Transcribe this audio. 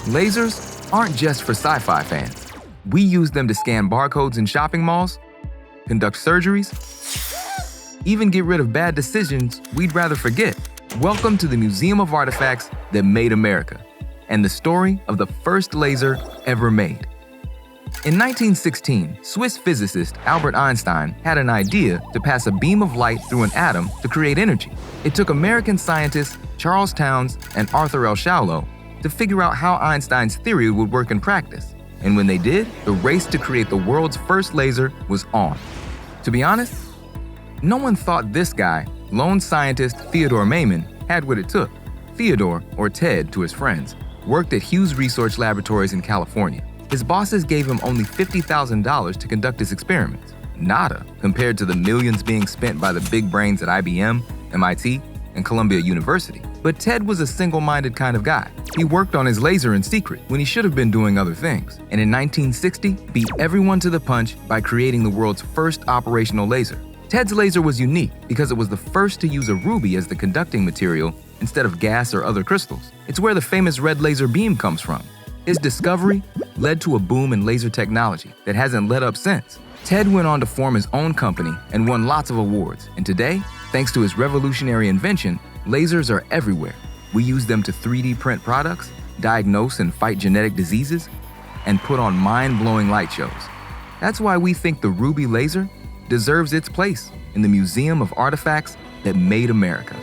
Lasers aren't just for sci-fi fans. We use them to scan barcodes in shopping malls, conduct surgeries, even get rid of bad decisions we'd rather forget. Welcome to the Museum of Artifacts that made America, and the story of the first laser ever made. In 1916, Swiss physicist Albert Einstein had an idea to pass a beam of light through an atom to create energy. It took American scientists Charles Townes and Arthur L. Shallow to figure out how Einstein's theory would work in practice. And when they did, the race to create the world's first laser was on. To be honest, no one thought this guy, lone scientist Theodore Mayman, had what it took. Theodore, or Ted to his friends, worked at Hughes Research Laboratories in California. His bosses gave him only $50,000 to conduct his experiments. Nada compared to the millions being spent by the big brains at IBM, MIT, and Columbia University. But Ted was a single-minded kind of guy. He worked on his laser in secret when he should have been doing other things, and in 1960 beat everyone to the punch by creating the world's first operational laser. Ted's laser was unique because it was the first to use a ruby as the conducting material instead of gas or other crystals. It's where the famous red laser beam comes from. His discovery led to a boom in laser technology that hasn't let up since. Ted went on to form his own company and won lots of awards, and today, thanks to his revolutionary invention, lasers are everywhere. We use them to 3D print products, diagnose and fight genetic diseases, and put on mind-blowing light shows. That's why we think the ruby laser deserves its place in the Museum of Artifacts that made America.